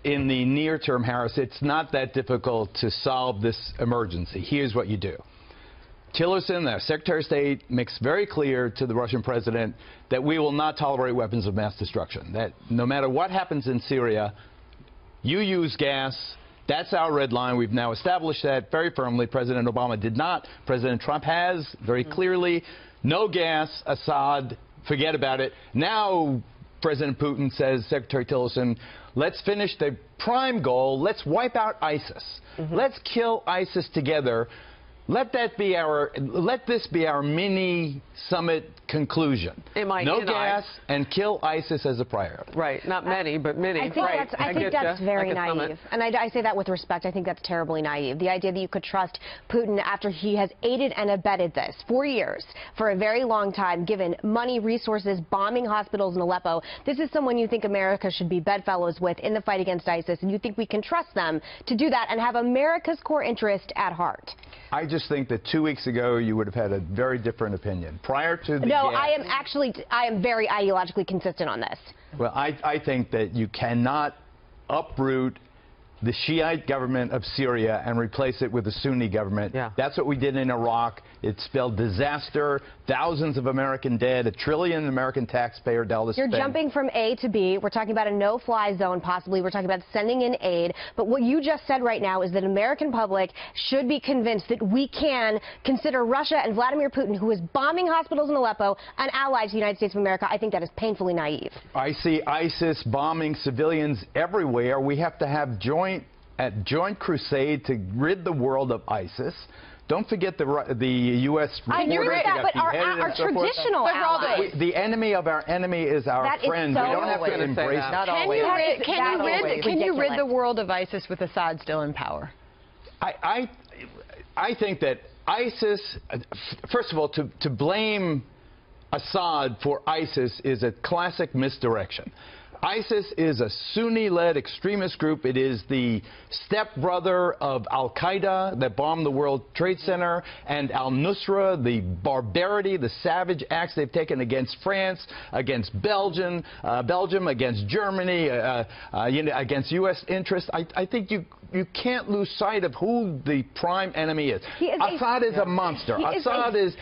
in the near term, Harris, it's not that difficult to solve this emergency. Here's what you do. Tillerson, the Secretary of State, makes very clear to the Russian president that we will not tolerate weapons of mass destruction, that no matter what happens in Syria, you use gas. That's our red line. We've now established that very firmly. President Obama did not. President Trump has very clearly. No gas, Assad, forget about it. Now President Putin says, Secretary Tillerson, let's finish the prime goal. Let's wipe out ISIS. Let's kill ISIS together. Let this be our mini summit conclusion. No gas and kill ISIS as a priority. Right, not many, but many. I think that's very naive. And I say that with respect. I think that's terribly naive. The idea that you could trust Putin after he has aided and abetted this for years, for a very long time, given money, resources, bombing hospitals in Aleppo. This is someone you think America should be bedfellows with in the fight against ISIS, and you think we can trust them to do that and have America's core interest at heart. I just think that 2 weeks ago you would have had a very different opinion. Prior to the No, I am very ideologically consistent on this. Well, I think that you cannot uproot the Shiite government of Syria and replace it with a Sunni government. Yeah. That's what we did in Iraq. It spelled disaster, thousands of American dead, $1 trillion American taxpayer dollars spent. You're jumping from A to B. We're talking about a no-fly zone, possibly. We're talking about sending in aid. But what you just said right now is that American public should be convinced that we can consider Russia and Vladimir Putin, who is bombing hospitals in Aleppo, an ally to the United States of America. I think that is painfully naive. I see ISIS bombing civilians everywhere. We have to have joint crusade to rid the world of ISIS. Don't forget the U.S. I agree with that, but our traditional allies. The enemy of our enemy is our friend. We don't have to embrace that. Can you rid the world of ISIS with Assad still in power? I think that ISIS, first of all, to blame Assad for ISIS is a classic misdirection. ISIS is a Sunni-led extremist group. It is the stepbrother of al-Qaeda that bombed the World Trade Center, and al-Nusra, the barbarity, the savage acts they've taken against France, against Belgium, against Germany, against U.S. interests. I think you can't lose sight of who the prime enemy is. Assad is a monster.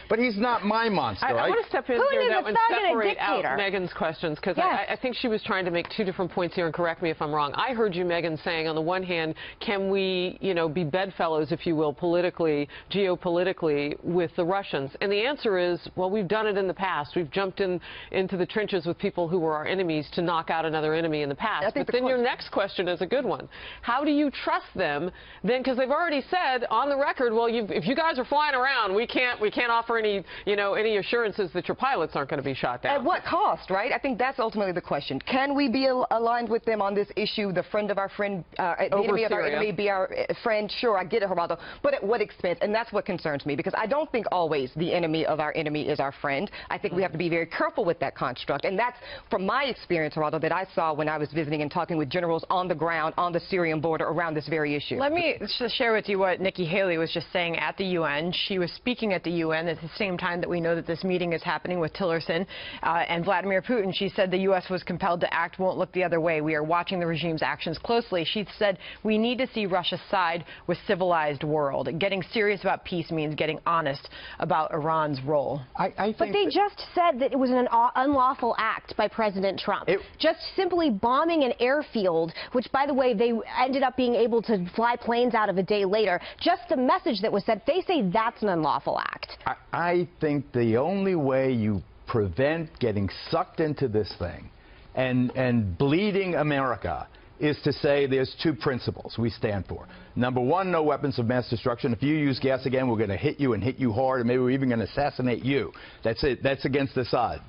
But he's not my monster. I want to step in here now and separate out Meghan's questions, because I think she was trying to make two different points here, and correct me if I'm wrong. I heard you, Meghan, saying on the one hand, can we, be bedfellows, if you will, politically, geopolitically, with the Russians? And the answer is, well, we've done it in the past. We've jumped into the trenches with people who were our enemies to knock out another enemy in the past. But then your next question is a good one. How do you trust them then? Because they've already said on the record, well, if you guys are flying around, we can't offer any, any assurances that your pilots aren't going to be shot down. At what cost, right? I think that's ultimately the question. Can we be aligned with them on this issue? The friend of our friend, the enemy of our enemy be our friend? Sure, I get it, Geraldo. But at what expense? And that's what concerns me, because I don't think always the enemy of our enemy is our friend. I think we have to be very careful with that construct. And that's, from my experience, Geraldo, that I saw when I was visiting and talking with generals on the ground on the Syrian border around this very issue. Let me just share with you what Nikki Haley was just saying at the UN. She was speaking at the UN at the same time that we know that this meeting is happening with Tillerson and Vladimir Putin. She said the U.S. was compelled to act, won't look the other way. We are watching the regime's actions closely. She said we need to see Russia's side with civilized world. Getting serious about peace means getting honest about Iran's role. But they just said that it was an unlawful act by President Trump. Just simply bombing an airfield, which, by the way, they ended up being able to fly planes out of a day later. Just the message that was sent, they say that's an unlawful act. I think the only way you prevent getting sucked into this thing and bleeding America is to say there's two principles we stand for. Number one, no weapons of mass destruction. If you use gas again, we're going to hit you and hit you hard, and maybe we're even going to assassinate you. That's it. That's against Assad.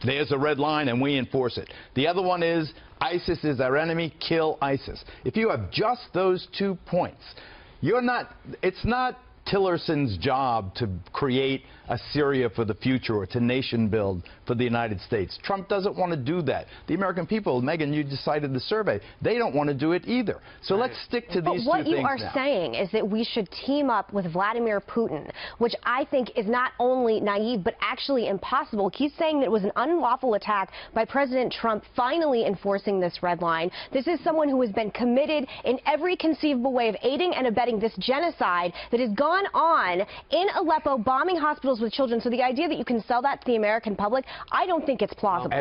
There's a red line, and we enforce it. The other one is ISIS is our enemy. Kill ISIS. If you have just those 2 points, it's not Tillerson's job to create a Syria for the future or to nation build for the United States. Trump doesn't want to do that. The American people, Megan, you decided the survey, they don't want to do it either. So let's stick to these two things now. What you are saying is that we should team up with Vladimir Putin, which I think is not only naive but actually impossible. He's saying that it was an unlawful attack by President Trump finally enforcing this red line. This is someone who has been committed in every conceivable way of aiding and abetting this genocide that has gone on in Aleppo, bombing hospitals with children. So the idea that you can sell that to the American public, I don't think it's plausible.